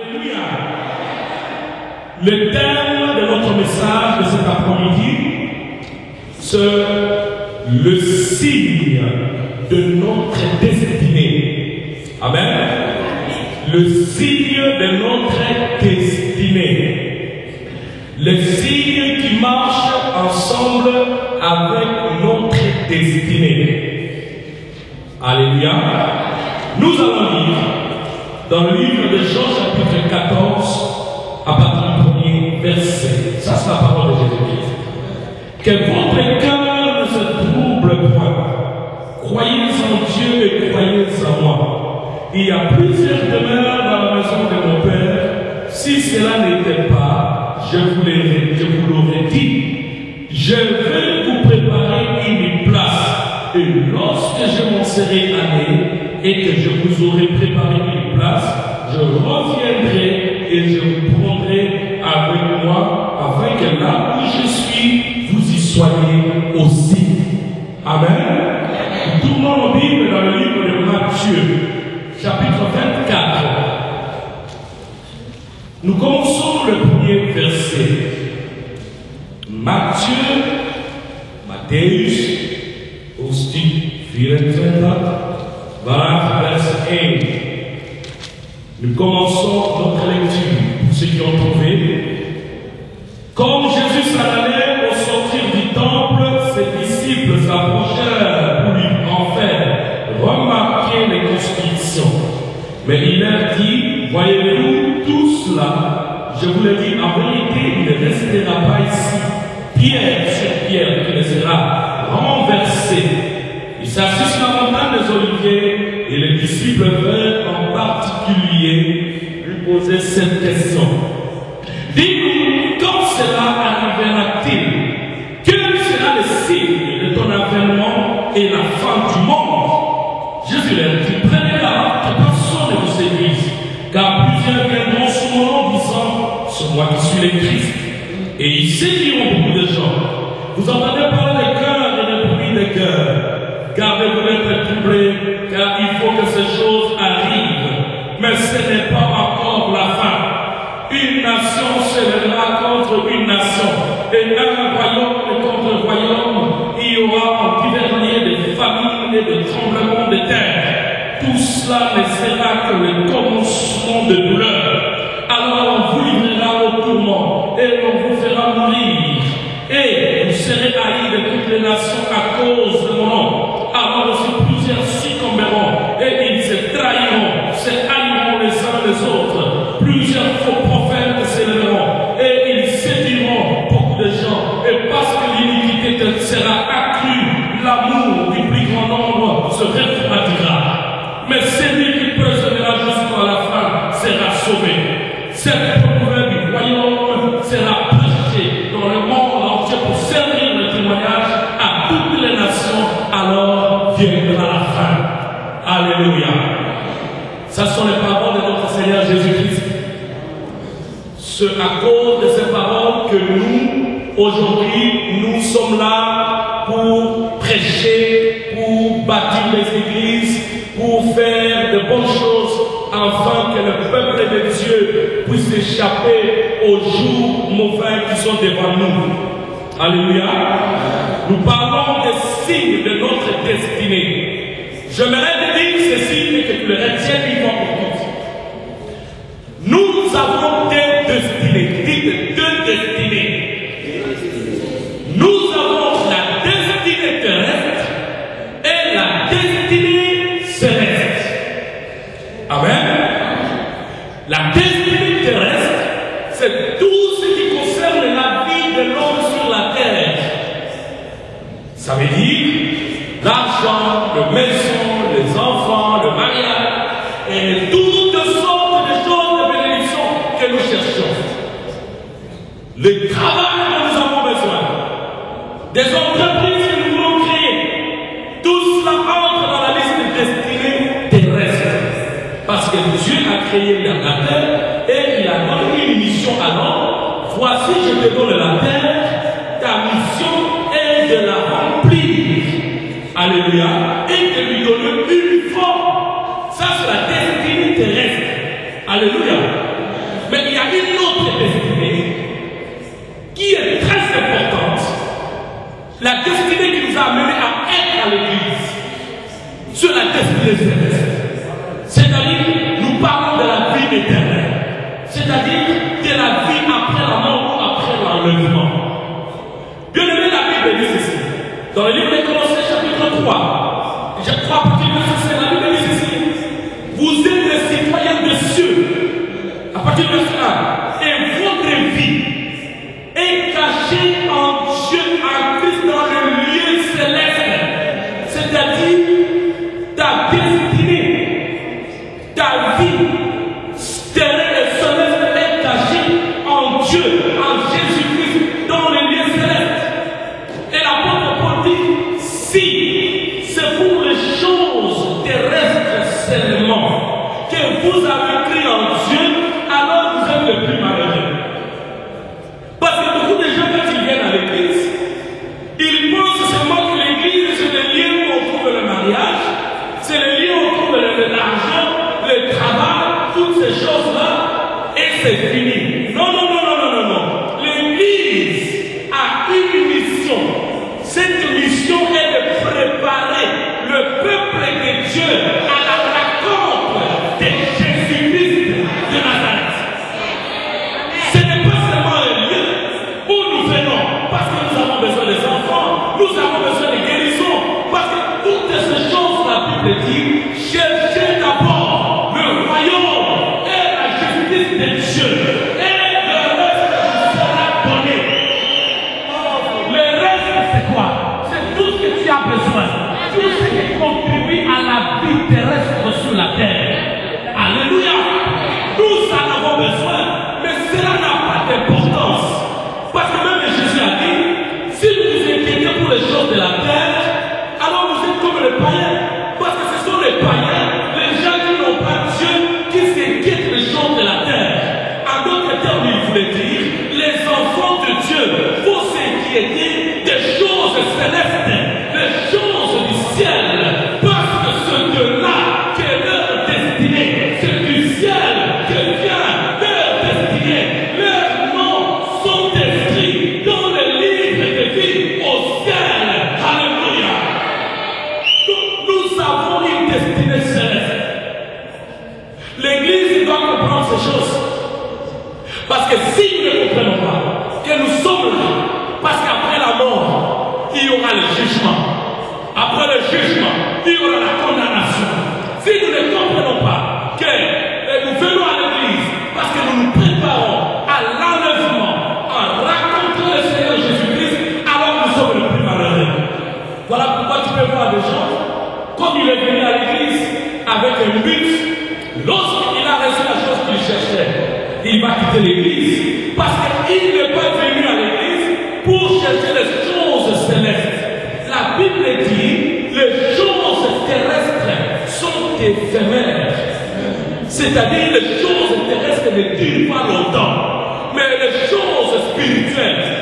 Alléluia. Le thème de notre message de cet après-midi, c'est le signe de notre destinée. Amen. Le signe de notre destinée. Le signe qui marche ensemble avec notre destinée. Alléluia. Nous allons lire dans le livre de Jean chapitre 14 à partir du premier verset. Ça c'est la parole de Jésus-Christ. Que votre cœur ne se trouble point. Croyez en Dieu et croyez en moi. Il y a plusieurs demeures dans la maison de mon Père. Si cela n'était pas, je vous l'aurais dit. Je vais vous préparer une place. Et lorsque je m'en serai allé et que je vous aurai préparé une place, je reviendrai et je vous prendrai avec moi, afin que là où je suis, vous y soyez aussi. Amen. Nous tournons nos Bibles dans le livre de Matthieu, chapitre 24. Nous commençons le premier verset. Matthieu, Matthäus, Hostief 24, vanaf vers 1. Nous commençons notre lecture pour ceux qui ont trouvé. Comme Jésus s'en allait au sortir du temple, ses disciples s'approchèrent pour lui en faire remarquer les constructions. Mais il leur dit, voyez-vous tout cela? Je vous le dis, en vérité, il ne restera pas ici pierre sur pierre qui ne sera renversée. Il s'assit sur la montagne des Oliviers et les disciples vinrent en particulier lui poser cette question. Dis-nous, quand cela arrivera-t-il? Quel sera le signe de ton avènement et la fin du monde? Jésus leur dit, prenez garde que personne ne vous séduise, car plusieurs viendront sous mon nom disant, c'est moi qui suis le Christ. Et ils séduiront beaucoup de gens. Vous entendez parler des cœurs et des bruits des cœurs. Gardez-vous d'être troublés, car il faut que ces choses arrivent. Mais ce n'est pas encore la fin. Une nation s'élèvera contre une nation, et un royaume contre un royaume. Il y aura en divers lieux des famines et des tremblements de terre. Tout cela ne sera que le commencement de douleur. Alors on vous livrera au tourment, et on vous fera mourir. Et vous serez haïs de toutes les nations à cause de mon nom. Alors aussi plusieurs succomberont, et ils se trahiront, se haïront les uns les autres. Plusieurs faux prophètes s'élèveront, et ils séduiront beaucoup de gens. Et parce que l'iniquité sera accrue, l'amour du plus grand nombre se refroidira. Mais celui qui persévérera jusqu'à la fin sera sauvé. Cette promesse du royaume sera prêchée dans le monde entier pour servir le témoignage à toutes les nations. Alors viendra la fin. Alléluia. Ce sont les paroles de notre Seigneur Jésus-Christ. C'est à cause de ces paroles que nous, aujourd'hui, nous sommes là pour prêcher, pour bâtir les églises, pour faire de bonnes choses, afin que le peuple de Dieu puisse échapper aux jours mauvais qui sont devant nous. Alléluia. Nous parlons des signes de notre destinée. J'aimerais te dire ceci et que tu le retiennes vivant pour tous. Nous avons des destinées. Dites deux destinées. Nous avons la destinée terrestre et la destinée céleste. Amen. La destinée terrestre, c'est tout ce qui concerne la vie de l'homme sur la terre. Ça veut dire l'argent, la maison, les enfants, le mariage et toutes sortes de choses de bénédiction que nous cherchons. Le travail dont nous avons besoin, des entreprises que nous voulons créer, tout cela entre dans la liste de destinée terrestre. Parce que Dieu a créé la terre et il a donné une mission à l'homme. Voici, je te donne la terre, ta mission est de la remplir. Alléluia. Et de lui donner une forme. Ça, c'est la destinée terrestre. Alléluia. a une autre destinée qui est très importante. La destinée qui nous a amenés à être à l'église. Sur la destinée céleste. C'est-à-dire, nous parlons de la vie éternelle. C'est-à-dire de la vie après la mort ou après l'enlèvement. Bien aimé, la Bible dit ceci. Dans le livre des Colossiens, chapitre 3, je crois petit verset, la Bible dit ceci. Vous êtes des citoyens de cieux. À partir du verset 1. Et votre vie est cachée en Dieu, en Christ, dans le lieu céleste. C'est-à-dire, ta destinée, ta vie terrestre et céleste est cachée en Dieu, en Jésus-Christ, dans le lieu céleste. Et l'apôtre Paul dit, si c'est pour les choses terrestres seulement que vous avez cru en Dieu, alors vous êtes le plus malheureux. Parce que beaucoup de gens, quand ils viennent à l'église, ils pensent seulement que l'église, c'est le lieu où on trouve le mariage, c'est le lieu où on trouve l'argent, le travail, toutes ces choses-là, et c'est fini. Non, non, non, non, non, non, non. L'église a une mission. Cette mission est de préparer le peuple de Dieu à la rencontre de Jésus-Christ de Nazareth. Ce n'est pas seulement un lieu où nous venons parce que nous avons besoin des enfants, nous avons besoin de guérison, parce que toutes ces choses, la Bible dit, cherchez d'abord le royaume et la justice de Dieu, et le reste vous sera donné. Le reste, c'est quoi? C'est tout ce que tu as besoin, tout ce qui contribue à la vie terrestre sur la terre. Alléluia. Nous en avons besoin, mais cela n'a pas d'importance. Parce que même Jésus a dit, si vous vous inquiétez pour les choses de la terre, alors vous êtes comme les païens. Parce que ce sont les païens, les gens qui n'ont pas Dieu, qui s'inquiètent des choses de la terre. En d'autres termes, il voulait dire, les enfants de Dieu vont s'inquiéter des choses célestes, des choses du ciel. Parce que c'est de là que leur destinée, c'est du ciel que vient leur destinée. Leurs noms sont écrits dans le livre de vie au ciel. Alléluia. Nous avons une destinée céleste. L'église doit comprendre ces choses. Parce que si nous ne comprenons pas que nous sommes là, parce qu'après la mort, il y aura le jugement. Après le jugement, il y aura la condamnation. Si nous ne comprenons pas que nous venons à l'église parce que nous nous préparons à l'enlèvement, à rencontrer le Seigneur Jésus-Christ, alors nous sommes les plus malheureux. Voilà pourquoi tu peux voir des gens, comme il est venu à l'église avec un but, lorsqu'il a reçu la chose qu'il cherchait, il va quitter l'église parce qu'il n'est pas venu à l'église pour chercher les choses célestes. La Bible dit, les choses terrestres sont éphémères. C'est-à-dire les choses terrestres ne durent pas longtemps. Mais les choses spirituelles,